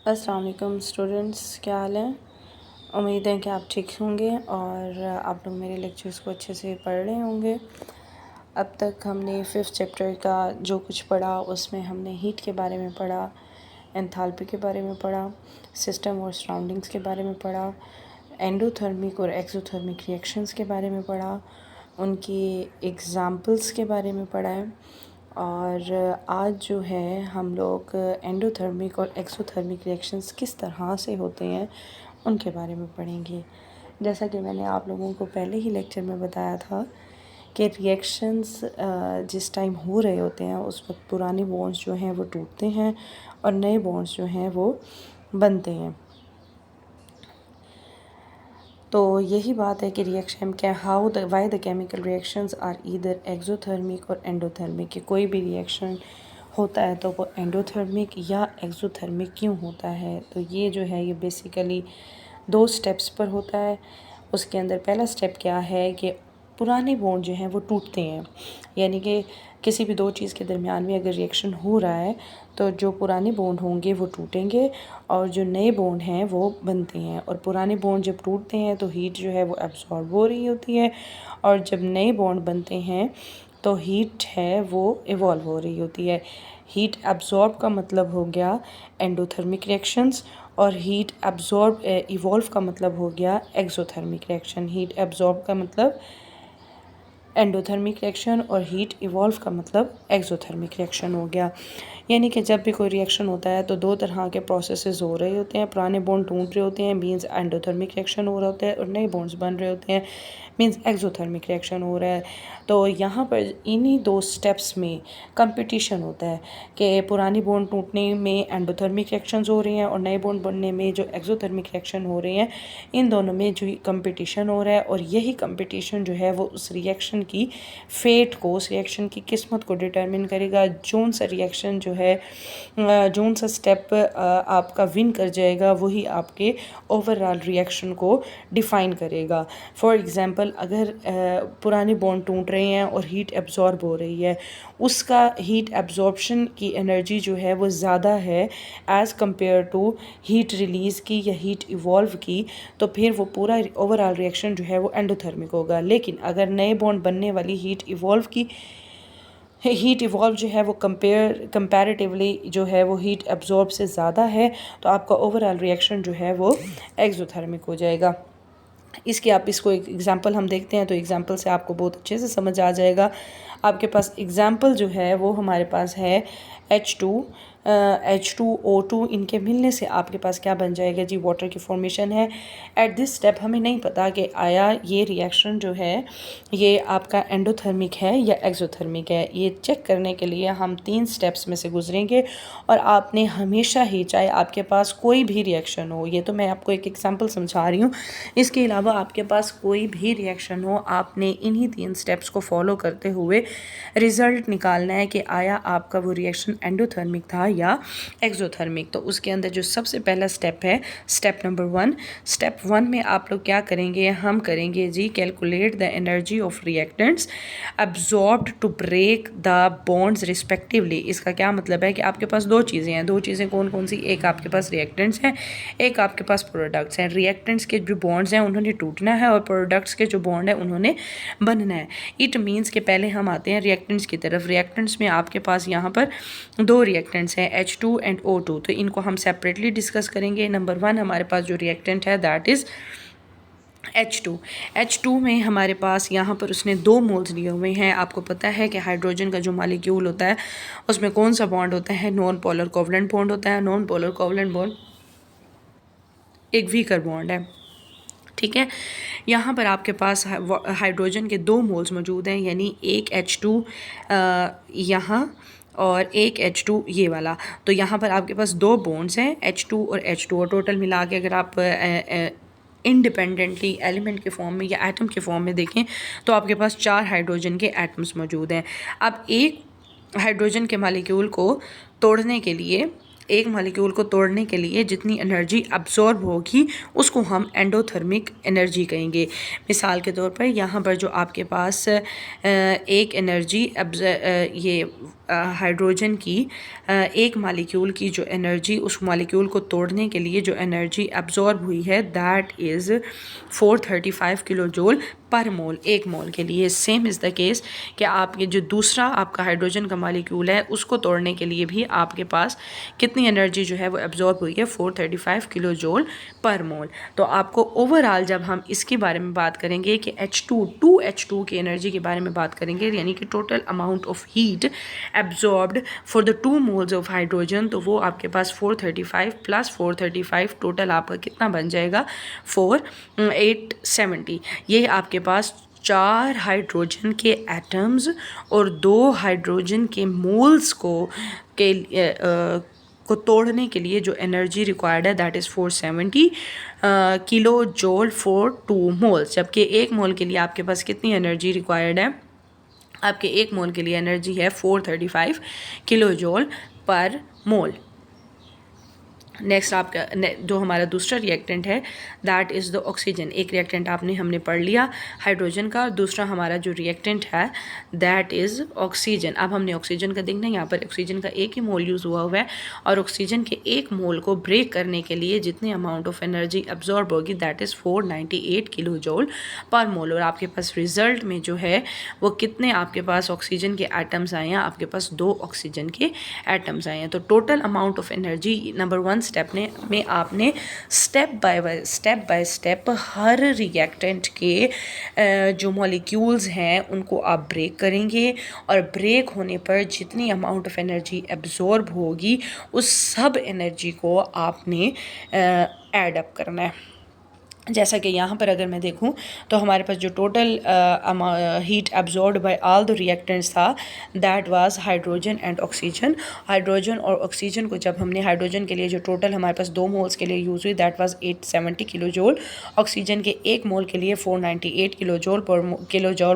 अस्सलाम वालेकुम स्टूडेंट्स, क्या हाल है। उम्मीद है कि आप ठीक होंगे और आप लोग मेरे लेक्चर्स को अच्छे से पढ़ रहे होंगे। अब तक हमने 5th चैप्टर का जो कुछ पढ़ा उसमें हमने हीट के बारे में पढ़ा, एंथैल्पी के बारे में पढ़ा, सिस्टम और सराउंडिंग्स के बारे में पढ़ा, एंडोथर्मिक और एक्सोथर्मिक रिएक्शंस के बारे में पढ़ा, उनकी एग्ज़ाम्पल्स के बारे में पढ़ा है। और आज जो है हम लोग एंडोथर्मिक और एक्सोथर्मिक रिएक्शंस किस तरह से होते हैं उनके बारे में पढ़ेंगे। जैसा कि मैंने आप लोगों को पहले ही लेक्चर में बताया था कि रिएक्शंस जिस टाइम हो रहे होते हैं उस वक्त पुराने बॉन्ड्स जो हैं वो टूटते हैं और नए बॉन्ड्स जो हैं वो बनते हैं। तो यही बात है कि रिएक्शन क्या why the chemical reactions are either exothermic और एंडोथर्मिक, कि कोई भी रिएक्शन होता है तो वो एंडोथर्मिक या एक्सोथर्मिक क्यों होता है। तो ये जो है ये बेसिकली 2 स्टेप्स पर होता है। उसके अंदर पहला स्टेप क्या है कि पुराने बॉन्ड जो हैं वो टूटते हैं, यानी कि किसी भी 2 चीज़ के दरमियान में अगर रिएक्शन हो रहा है तो जो पुराने बॉन्ड होंगे वो टूटेंगे और जो नए बॉन्ड हैं वो बनते हैं। और पुराने बॉन्ड जब टूटते हैं तो हीट जो है वो एब्सॉर्ब हो रही होती है और जब नए बॉन्ड बनते हैं तो हीट है वो इवॉल्व हो रही होती है। हीट एब्जॉर्ब का मतलब हो गया एंडोथर्मिक रिएक्शंस और हीट एब्जॉर्ब इवॉल्व का मतलब हो गया एक्सोथर्मिक रिएक्शन। हीट एब्जॉर्ब का मतलब एंडोथर्मिक रिएक्शन और हीट इवॉल्व का मतलब एक्सोथर्मिक रिएक्शन हो गया। यानी कि जब भी कोई रिएक्शन होता है तो 2 तरह के प्रोसेसेस हो रहे होते हैं। पुराने बॉन्ड टूट रहे होते हैं, मींस एंडोथर्मिक रिएक्शन हो रहा होता है, और नए बॉन्ड्स बन रहे होते हैं, मींस एक्सोथर्मिक रिएक्शन हो रहा है। तो यहाँ पर इन्हीं 2 स्टेप्स में कंपटीशन होता है कि पुरानी बॉन्ड टूटने में एंडोथर्मिक रिएक्शंस हो रही हैं और नए बॉन्ड बनने में जो एक्सोथर्मिक रिएक्शन हो रहे हैं, इन दोनों में जो कंपटीशन हो रहा है। और यही कंपटीशन जो है वो उस रिएक्शन की फेट को, उस रिएक्शन की किस्मत को डिटर्मिन करेगा। जोन सा रिएक्शन जो है, जोन सा स्टेप आपका विन कर जाएगा वही आपके ओवरऑल रिएक्शन को डिफ़ाइन करेगा। फॉर एग्ज़ाम्पल, अगर पुराने बॉन्ड टूट रहे हैं और हीट एब्जॉर्ब हो रही है, उसका हीट एब्जॉर्प्शन की एनर्जी जो है वो ज़्यादा है as compared to heat release की या हीट इवॉल्व की, तो फिर वो पूरा ओवरऑल रिएक्शन जो है वो एंडोथर्मिक होगा। लेकिन अगर नए बॉन्ड बनने वाली हीट इवॉल्व जो है वो कंपैरेटिवली जो है वो हीट एब्जॉर्ब से ज़्यादा है, तो आपका ओवरऑल रिएक्शन जो है वो एक्सोथर्मिक हो जाएगा। इसको एक एग्जांपल हम देखते हैं तो एग्जांपल से आपको बहुत अच्छे से समझ आ जाएगा। आपके पास एग्जांपल जो है वो हमारे पास है H2O2। इनके मिलने से आपके पास क्या बन जाएगा जी, वाटर की फॉर्मेशन है। एट दिस स्टेप हमें नहीं पता कि आया ये रिएक्शन जो है ये आपका एंडोथर्मिक है या एक्सोथर्मिक है। ये चेक करने के लिए हम 3 स्टेप्स में से गुजरेंगे और आपने हमेशा ही, चाहे आपके पास कोई भी रिएक्शन हो, ये तो मैं आपको एक एग्जांपल समझा रही हूँ, इसके अलावा आपके पास कोई भी रिएक्शन हो, आपने इन्हीं 3 स्टेप्स को फॉलो करते हुए रिज़ल्ट निकालना है कि आया आपका वो रिएक्शन एंडोथर्मिक था या एक्सोथर्मिक। तो उसके अंदर जो सबसे पहला स्टेप है, स्टेप नंबर 1। स्टेप 1 में आप लोग क्या करेंगे, हम करेंगे जी calculate the energy of reactants absorbed to break the bonds respectively. इसका क्या मतलब है कि आपके पास 2 चीज़ें हैं। 2 चीज़ें कौन कौन सी, एक आपके पास रिएक्टेंट्स हैं, एक आपके पास प्रोडक्ट्स हैं। रिएक्टेंट्स के जो बॉन्ड्स हैं उन्होंने टूटना है और प्रोडक्ट्स के जो बॉन्ड है उन्होंने बनना है। इट मीन्स के पहले हम आते हैं रिएक्टेंट्स की तरफ। रिएक्टेंट्स में आपके पास यहाँ पर 2 रिएक्टेंट्स हैं, H2 एंड O2। तो इनको हम सेपरेटली डिस्कस करेंगे। नंबर 1 हमारे पास जो रिएक्टेंट है दैट इज़ H2 में हमारे पास यहाँ पर उसने 2 मोल्स लिए हुए हैं। आपको पता है कि हाइड्रोजन का जो मॉलिक्यूल होता है उसमें कौन सा बॉन्ड होता है, नॉन पोलर कोवलेंट बॉन्ड होता है। नॉन पोलर कोवलेंट बॉन्ड एक वीकर बॉन्ड है, ठीक है। यहाँ पर आपके पास हाइड्रोजन के 2 मोल्स मौजूद हैं, यानी एक H2 यहाँ और एक H2 ये वाला। तो यहाँ पर आपके पास 2 बॉन्ड्स हैं, H2 और H2, और टोटल मिला के अगर आप इंडिपेंडेंटली एलिमेंट के फॉर्म में या एटम के फॉर्म में देखें तो आपके पास 4 हाइड्रोजन के एटम्स मौजूद हैं। अब एक हाइड्रोजन के मॉलिक्यूल को तोड़ने के लिए एक मॉलिक्यूल को तोड़ने के लिए जितनी एनर्जी अब्जॉर्ब होगी उसको हम एंडोथर्मिक एनर्जी कहेंगे। मिसाल के तौर पर यहाँ पर जो आपके पास एक एनर्जी ये हाइड्रोजन की एक मॉलिक्यूल की जो एनर्जी उस मॉलिक्यूल को तोड़ने के लिए जो एनर्जी अब्जॉर्ब हुई है that is 435 kilo joule per मोल, एक मोल के लिए। सेम इज़ द केस कि आपके जो दूसरा आपका हाइड्रोजन का मॉलिक्यूल है उसको तोड़ने के लिए भी आपके पास कितनी एनर्जी जो है वो एब्जॉर्ब हुई है 435 किलो जूल पर मोल। तो आपको ओवरऑल जब हम इसके बारे में बात करेंगे कि H2 की एनर्जी के बारे में बात करेंगे, यानी कि total amount of heat absorbed for the 2 moles of hydrogen, तो वो आपके पास 435 प्लस 435 टोटल आपका कितना बन जाएगा 4870। ये आपके पास 4 हाइड्रोजन के एटम्स और 2 हाइड्रोजन के मोल्स को तोड़ने के लिए जो एनर्जी रिक्वायर्ड है that is 470 kilo joule for 2 moles. जबकि एक मोल के लिए आपके पास कितनी एनर्जी रिक्वायर्ड है, आपके एक मोल के लिए एनर्जी है 435 किलो जूल पर मोल। नेक्स्ट आपका जो हमारा दूसरा रिएक्टेंट है दैट इज़ द ऑक्सीजन। एक रिएक्टेंट हमने पढ़ लिया हाइड्रोजन का, और दूसरा हमारा जो रिएक्टेंट है दैट इज़ ऑक्सीजन। अब हमने ऑक्सीजन का देखना है, यहाँ पर ऑक्सीजन का एक ही मोल यूज़ हुआ है और ऑक्सीजन के एक मोल को ब्रेक करने के लिए जितनी अमाउंट ऑफ एनर्जी एब्जॉर्ब होगी that is 498 kilojoule per mole. और आपके पास रिजल्ट में जो है वो कितने आपके पास ऑक्सीजन के एटम्स आए हैं, आपके पास 2 ऑक्सीजन के एटम्स आए हैं। तो total amount of energy number 1 step में आपने step by step her reactant के जो मॉलिक्यूल्स हैं उनको आप ब्रेक करेंगे, और ब्रेक होने पर जितनी अमाउंट ऑफ एनर्जी एब्जॉर्ब होगी उस सब एनर्जी को आपने ऐड अप करना है। जैसा कि यहाँ पर अगर मैं देखूँ तो हमारे पास जो total heat absorbed by all the reactants था that was hydrogen and oxygen. Hydrogen और ऑक्सीजन को जब हमने हाइड्रोजन के लिए जो टोटल हमारे पास 2 मोल्स के लिए यूज़ हुई that was 870 kilo joule, oxygen के एक मोल के लिए 498 किलो जूल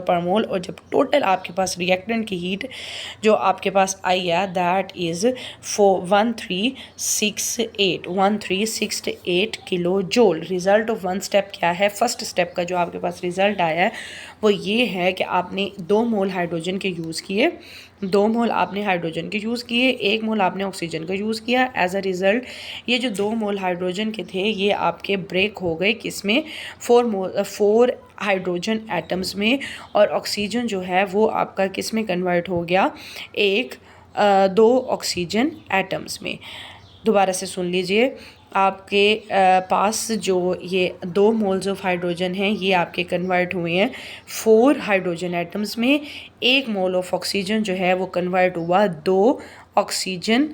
पर मोल। और जब टोटल आपके पास रिएक्टेंट की हीट जो आपके पास आई है that is 1368 kilo joule. Result of step क्या है, फर्स्ट स्टेप का जो आपके पास रिजल्ट आया है वो ये है कि आपने 2 मोल हाइड्रोजन के यूज़ किए, 2 मोल आपने हाइड्रोजन के यूज़ किए, 1 मोल आपने ऑक्सीजन का यूज़ किया। एज अ रिज़ल्ट ये जो 2 मोल हाइड्रोजन के थे ये आपके ब्रेक हो गए किसमें, 4 हाइड्रोजन एटम्स में, और ऑक्सीजन जो है वो आपका किस में कन्वर्ट हो गया, 2 ऑक्सीजन एटम्स में। दोबारा से सुन लीजिए, आपके पास जो ये 2 मोल्स ऑफ हाइड्रोजन हैं ये आपके कन्वर्ट हुए हैं 4 हाइड्रोजन एटम्स में, 1 मोल ऑफ ऑक्सीजन जो है वो कन्वर्ट हुआ 2 ऑक्सीजन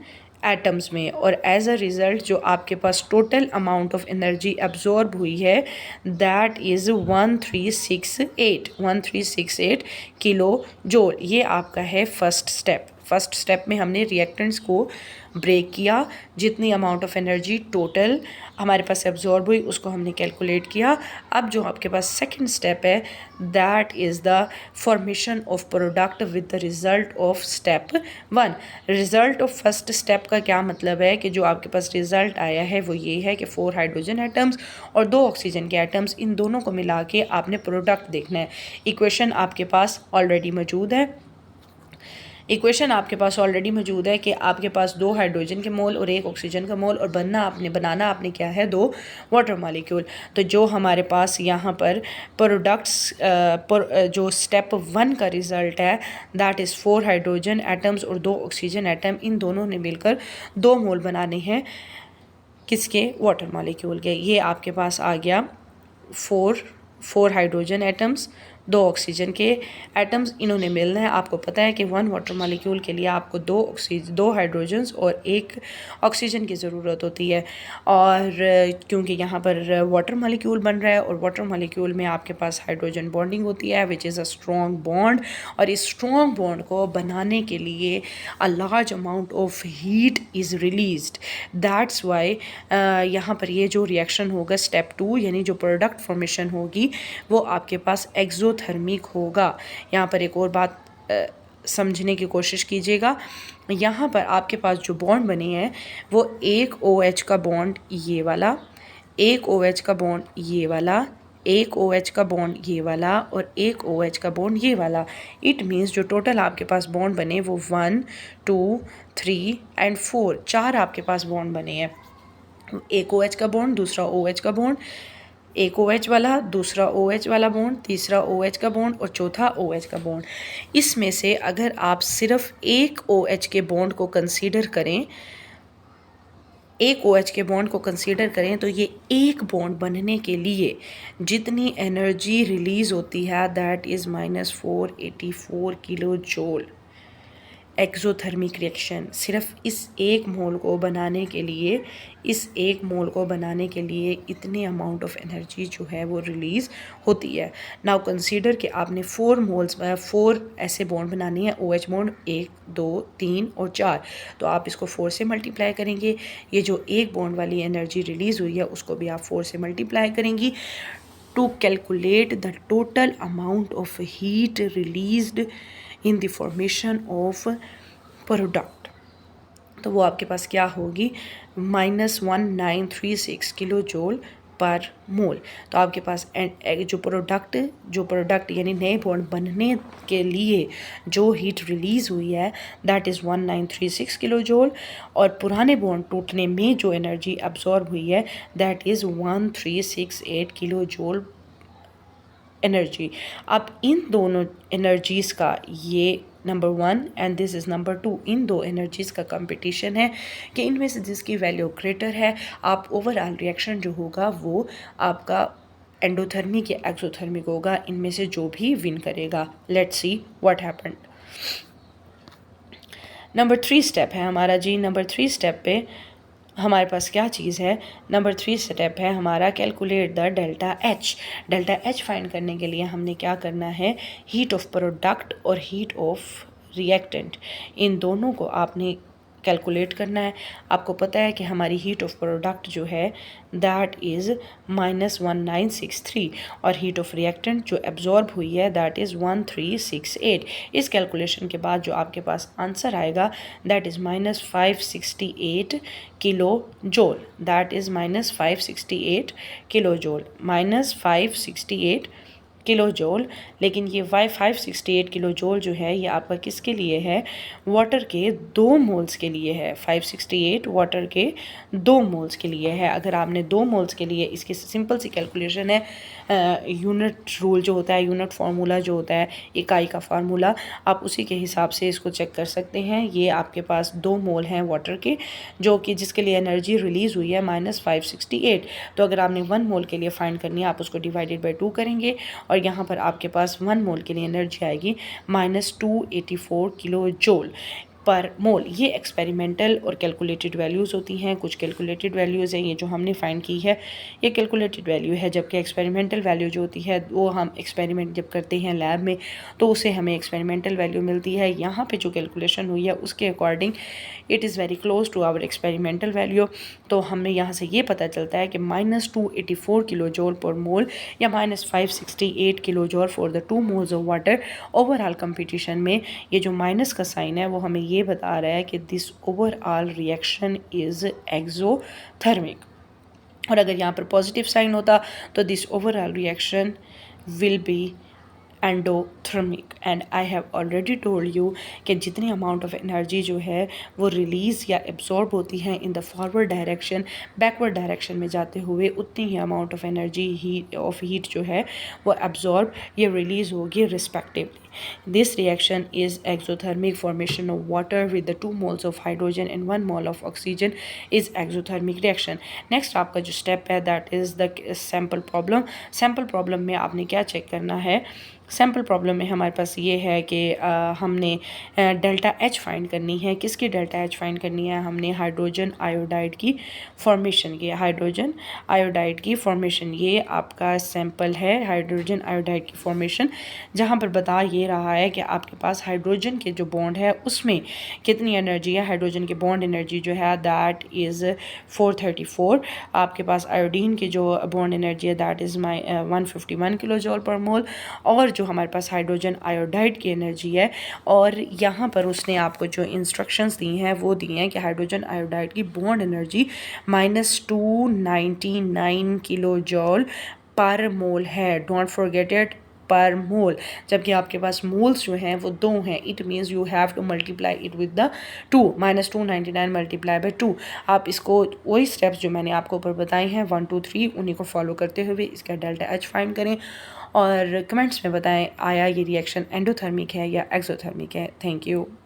एटम्स में, और एज अ रिज़ल्ट जो आपके पास total amount of energy absorb हुई है दैट इज़ 1368 किलो जूल। ये आपका है फर्स्ट स्टेप। फर्स्ट स्टेप में हमने रिएक्टेंट्स को ब्रेक किया, जितनी अमाउंट ऑफ एनर्जी टोटल हमारे पास एब्जॉर्ब हुई उसको हमने कैलकुलेट किया। अब जो आपके पास सेकंड स्टेप है that is the formation of product with the result of step 1। Result of first step का क्या मतलब है कि जो आपके पास रिज़ल्ट आया है वो ये है कि 4 हाइड्रोजन एटम्स और 2 ऑक्सीजन के एटम्स, इन दोनों को मिला के आपने प्रोडक्ट देखना है। इक्वेशन आपके पास ऑलरेडी मौजूद है, इक्वेशन आपके पास ऑलरेडी मौजूद है कि आपके पास 2 हाइड्रोजन के मोल और 1 ऑक्सीजन का मोल, और बनाना आपने क्या है 2 वाटर मॉलिक्यूल। तो जो हमारे पास यहाँ पर प्रोडक्ट्स जो स्टेप 1 का रिज़ल्ट है दैट इज़ 4 हाइड्रोजन एटम्स और 2 ऑक्सीजन एटम, इन दोनों ने मिलकर 2 मोल बनाने हैं किसके, वाटर मॉलिक्यूल के। ये आपके पास आ गया 4 हाइड्रोजन एटम्स, 2 ऑक्सीजन के एटम्स, इन्होंने मिलना है। आपको पता है कि 1 वाटर मॉलिक्यूल के लिए आपको 2 हाइड्रोजन्स और 1 ऑक्सीजन की ज़रूरत होती है, और क्योंकि यहाँ पर वाटर मॉलिक्यूल बन रहा है और वाटर मॉलिक्यूल में आपके पास हाइड्रोजन बॉन्डिंग होती है which is a strong bond, और इस स्ट्रॉन्ग बॉन्ड को बनाने के लिए a large amount of heat is released. That's why यहाँ पर ये जो रिएक्शन होगा स्टेप 2 यानी जो प्रोडक्ट फॉर्मेशन होगी वो आपके पास एक्सोथर्मिक होगा। यहाँ पर एक और बात समझने की कोशिश कीजिएगा। यहाँ पर आपके पास जो बॉन्ड बने हैं वो एक OH का बॉन्ड ये वाला, एक OH का बॉन्ड ये वाला, एक OH का बॉन्ड ये वाला और एक OH का बॉन्ड ये वाला। इट मीन्स जो टोटल आपके पास बॉन्ड बने वो 1 2 3 एंड 4, 4 आपके पास बॉन्ड बने हैं। एक OH का बॉन्ड, दूसरा OH का बॉन्ड, एक OH वाला, दूसरा OH वाला बॉन्ड, तीसरा OH का बॉन्ड और चौथा OH का बॉन्ड। इसमें से अगर आप सिर्फ एक OH के बॉन्ड को कंसीडर करें, एक OH के बॉन्ड को कंसीडर करें तो ये एक बॉन्ड बनने के लिए जितनी एनर्जी रिलीज़ होती है that is -484 kilo joule. Exothermic reaction सिर्फ इस एक मोल को बनाने के लिए, इस एक मोल को बनाने के लिए इतने अमाउंट ऑफ एनर्जी जो है वो रिलीज़ होती है। नाउ कंसीडर कि आपने 4 मोल्स 4 ऐसे बॉन्ड बनाने हैं, OH बॉन्ड 1 2 3 और 4, तो आप इसको 4 से मल्टीप्लाई करेंगे। ये जो एक बॉन्ड वाली एनर्जी रिलीज़ हुई है उसको भी आप 4 से मल्टीप्लाई करेंगी to calculate the total amount of heat released in the formation of product. तो वो आपके पास क्या होगी, -1936 किलो जूल पर मोल। तो आपके पास जो प्रोडक्ट यानी नए बॉन्ड बनने के लिए जो हीट रिलीज़ हुई है दैट इज़ 1936 किलो जूल, और पुराने बॉन्ड टूटने में जो एनर्जी अब्जॉर्ब हुई है that is 1368 kilo joule energy. अब इन दोनों एनर्जीज़ का ये number 1 and this is number 2, इन दो एनर्जीज़ का कंपटीशन है कि इनमें से जिसकी वैल्यू ग्रेटर है आप ओवरऑल रिएक्शन जो होगा वो आपका एंडोथर्मिक या एक्सोथर्मिक होगा, इनमें से जो भी विन करेगा। Let's see what happened. Number 3 step है हमारा जी। नंबर 3 स्टेप पे हमारे पास क्या चीज़ है, नंबर 3 स्टेप है हमारा calculate the delta H. Delta H find करने के लिए हमने क्या करना है, हीट ऑफ प्रोडक्ट और हीट ऑफ रिएक्टेंट इन दोनों को आपने कैलकुलेट करना है। आपको पता है कि हमारी हीट ऑफ प्रोडक्ट जो है दैट इज़ -1963 और हीट ऑफ रिएक्टेंट जो एब्जॉर्ब हुई है दैट इज़ 1368। इस कैलकुलेशन के बाद जो आपके पास आंसर आएगा that is -568 kilo joule, that is -568 kilo joule, -568 kilo joule. लेकिन ये 568 किलो जूल जो है ये आपका किसके लिए है, वाटर के 2 मोल्स के लिए है। 568 वाटर के 2 मोल्स के लिए है। अगर आपने 2 मोल्स के लिए, इसकी सिंपल सी कैलकुलेशन है, यूनिट रूल जो होता है, यूनिट फार्मूला जो होता है, इकाई का फार्मूला, आप उसी के हिसाब से इसको चेक कर सकते हैं। ये आपके पास 2 मोल हैं वाटर के जो कि जिसके लिए एनर्जी रिलीज़ हुई है -568। तो अगर आपने 1 मोल के लिए फाइंड करनी है आप उसको डिवाइडेड बाई 2 करेंगे और यहाँ पर आपके पास 1 मोल के लिए एनर्जी आएगी -284 किलो जूल पर मोल। ये एक्सपेरिमेंटल और कैलकुलेटेड वैल्यूज़ होती हैं। कुछ कैलकुलेटेड वैल्यूज़ हैं, ये जो हमने फाइंड की है ये कैलकुलेटेड वैल्यू है, जबकि एक्सपेरिमेंटल वैल्यू जो होती है वो हम एक्सपेरिमेंट जब करते हैं लैब में तो उसे हमें एक्सपेरिमेंटल वैल्यू मिलती है। यहाँ पे जो कैलकुलेशन हुई है उसके according it is very close to our experimental value. तो हमें यहाँ से ये पता चलता है कि -284 किलो जूल पर मोल या -568 kilo joule for the 2 moles of water. Overall competition में ये जो माइनस का साइन है वो हमें ये बता रहा है कि this overall reaction is exothermic, और अगर यहाँ पर पॉजिटिव साइन होता तो this overall reaction will be endothermic. And I have already told you कि जितनी अमाउंट ऑफ एनर्जी जो है वो रिलीज़ या एब्जॉर्ब होती है in the forward direction, backward direction में जाते हुए उतनी ही अमाउंट ऑफ एनर्जी हीट जो है वो एब्जॉर्ब या रिलीज़ होगी respectively. This reaction is exothermic. Formation of water with the 2 moles of hydrogen and 1 mole of oxygen is exothermic reaction. Next आपका जो step है that is the sample problem. Sample problem में आपने क्या check करना है, sample problem में हमारे पास ये है कि हमने डेल्टा एच फाइंड करनी है। किसकी डेल्टा एच फाइंड करनी है, हमने हाइड्रोजन आयोडाइड की फॉर्मेशन की, हाइड्रोजन आयोडाइड की फॉर्मेशन, ये आपका सैम्पल है हाइड्रोजन आयोडाइड की फॉर्मेशन, जहाँ पर बता ये रहा है कि आपके पास हाइड्रोजन के जो बॉन्ड है उसमें कितनी एनर्जी है। हाइड्रोजन के बॉन्ड एनर्जी जो है दैट इज़ 434। आपके पास आयोडीन की जो बॉन्ड एनर्जी है that is 151 kilojoule per mole, और जो हमारे पास हाइड्रोजन आयोडाइड की एनर्जी है, और यहाँ पर उसने आपको जो इंस्ट्रक्शंस दी हैं वो दी हैं कि हाइड्रोजन आयोडाइड की बॉन्ड एनर्जी -299 किलो जॉल पर मोल है। डोंट फॉरगेट इट, पर मोल। जबकि आपके पास मोल्स जो हैं वो 2 हैं, it means you have to multiply it with the 2, -299 multiply by 2। आप इसको वही स्टेप्स जो मैंने आपको ऊपर बताए हैं 1 2 3 उन्हीं को फॉलो करते हुए इसका डेल्टा एच फाइंड करें, और कमेंट्स में बताएं आया ये रिएक्शन एंडोथर्मिक है या एक्सोथर्मिक है। Thank you.